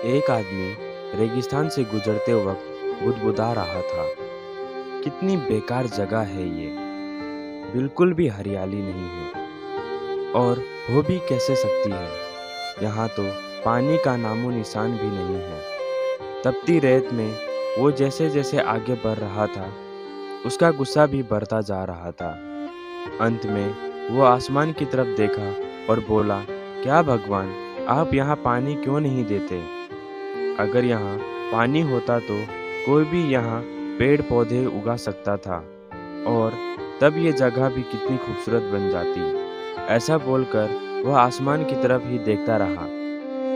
एक आदमी रेगिस्तान से गुजरते वक्त बुदबुदा रहा था। कितनी बेकार जगह है ये। बिल्कुल भी हरियाली नहीं है और हो भी कैसे सकती है। यहाँ तो पानी का नामो निशान भी नहीं है। तपती रेत में वो जैसे जैसे आगे बढ़ रहा था, उसका गुस्सा भी बढ़ता जा रहा था। अंत में वो आसमान की तरफ देखा और बोला, क्या भगवान, आप यहाँ पानी क्यों नहीं देते? अगर यहाँ पानी होता तो कोई भी यहाँ पेड़ पौधे उगा सकता था और तब ये जगह भी कितनी खूबसूरत बन जाती। ऐसा बोलकर वह आसमान की तरफ ही देखता रहा,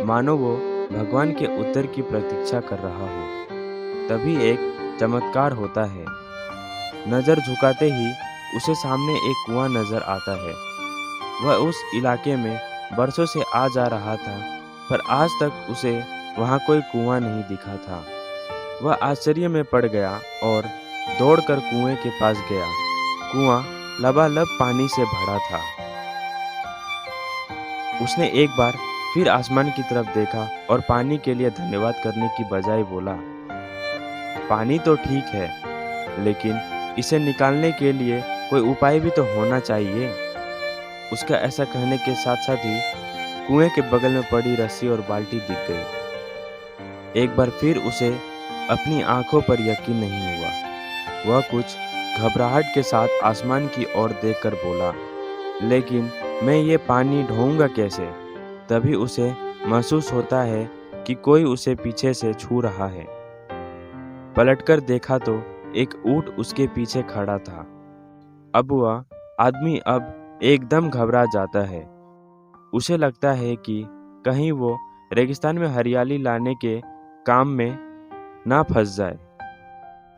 मानो वो भगवान के उत्तर की प्रतीक्षा कर रहा हो। तभी एक चमत्कार होता है। नज़र झुकाते ही उसे सामने एक कुआं नजर आता है। वह उस इलाके में बरसों से आ जा रहा था, पर आज तक उसे वहाँ कोई कुआं नहीं दिखा था। वह आश्चर्य में पड़ गया और दौड़कर कुएं के पास गया। कुआं लबालब पानी से भरा था। उसने एक बार फिर आसमान की तरफ देखा और पानी के लिए धन्यवाद करने की बजाय बोला, पानी तो ठीक है, लेकिन इसे निकालने के लिए कोई उपाय भी तो होना चाहिए। उसका ऐसा कहने के साथ साथ ही कुएं के बगल में पड़ी रस्सी और बाल्टी दिख गई। एक बार फिर उसे अपनी आंखों पर यकीन नहीं हुआ। वह कुछ घबराहट के साथ आसमान की ओर देखकर बोला, लेकिन मैं ये पानी ढोऊंगा कैसे? तभी उसे महसूस होता है कि कोई उसे पीछे से छू रहा है। पलटकर देखा तो एक ऊंट उसके पीछे खड़ा था। अब वह आदमी अब एकदम घबरा जाता है। उसे लगता है कि कहीं वो रेगिस्तान में हरियाली लाने के काम में ना फंस जाए,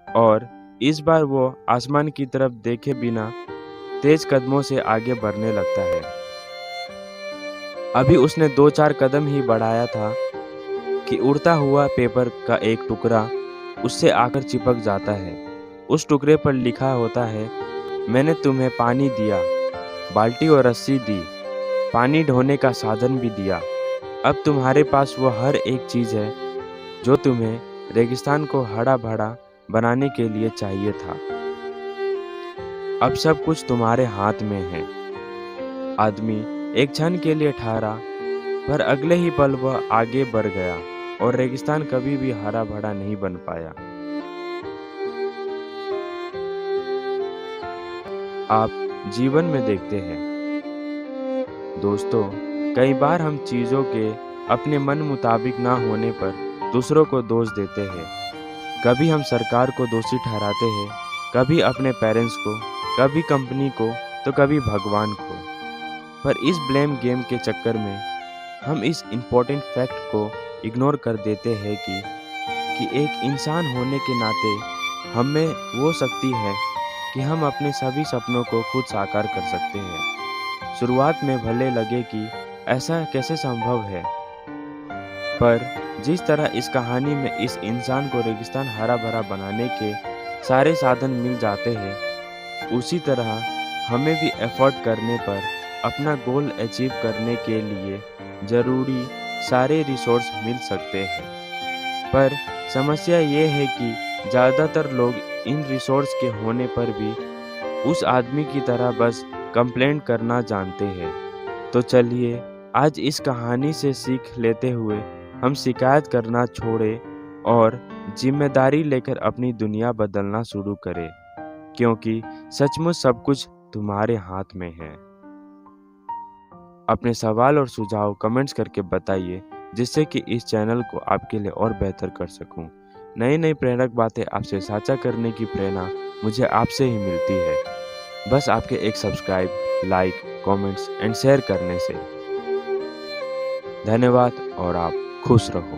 और इस बार वो आसमान की तरफ देखे बिना तेज कदमों से आगे बढ़ने लगता है। अभी उसने 2-4 कदम ही बढ़ाया था कि उड़ता हुआ पेपर का एक टुकड़ा उससे आकर चिपक जाता है। उस टुकड़े पर लिखा होता है, मैंने तुम्हें पानी दिया, बाल्टी और रस्सी दी, पानी ढोने का साधन भी दिया। अब तुम्हारे पास वो हर एक चीज़ है जो तुम्हें रेगिस्तान को हरा भरा बनाने के लिए चाहिए था। अब सब कुछ तुम्हारे हाथ में है। आदमी एक क्षण के लिए ठहरा, पर अगले ही पल वह आगे बढ़ गया और रेगिस्तान कभी भी हरा भरा नहीं बन पाया। आप जीवन में देखते हैं दोस्तों, कई बार हम चीज़ों के अपने मन मुताबिक ना होने पर दूसरों को दोष देते हैं। कभी हम सरकार को दोषी ठहराते हैं, कभी अपने पेरेंट्स को, कभी कंपनी को, तो कभी भगवान को। पर इस ब्लेम गेम के चक्कर में हम इस इम्पोर्टेंट फैक्ट को इग्नोर कर देते हैं कि एक इंसान होने के नाते हम में वो शक्ति है कि हम अपने सभी सपनों को खुद साकार कर सकते हैं। शुरुआत में भले लगे कि ऐसा कैसे संभव है, पर जिस तरह इस कहानी में इस इंसान को रेगिस्तान हरा भरा बनाने के सारे साधन मिल जाते हैं, उसी तरह हमें भी एफर्ट करने पर अपना गोल अचीव करने के लिए ज़रूरी सारे रिसोर्स मिल सकते हैं। पर समस्या ये है कि ज़्यादातर लोग इन रिसोर्स के होने पर भी उस आदमी की तरह बस कंप्लेंट करना जानते हैं। तो चलिए आज इस कहानी से सीख लेते हुए हम शिकायत करना छोड़ें और जिम्मेदारी लेकर अपनी दुनिया बदलना शुरू करें, क्योंकि सचमुच सब कुछ तुम्हारे हाथ में है। अपने सवाल और सुझाव कमेंट्स करके बताइए, जिससे कि इस चैनल को आपके लिए और बेहतर कर सकूं। नई नई प्रेरक बातें आपसे साझा करने की प्रेरणा मुझे आपसे ही मिलती है, बस आपके एक subscribe, like, comments and share करने से। धन्यवाद और आप खुश रहो।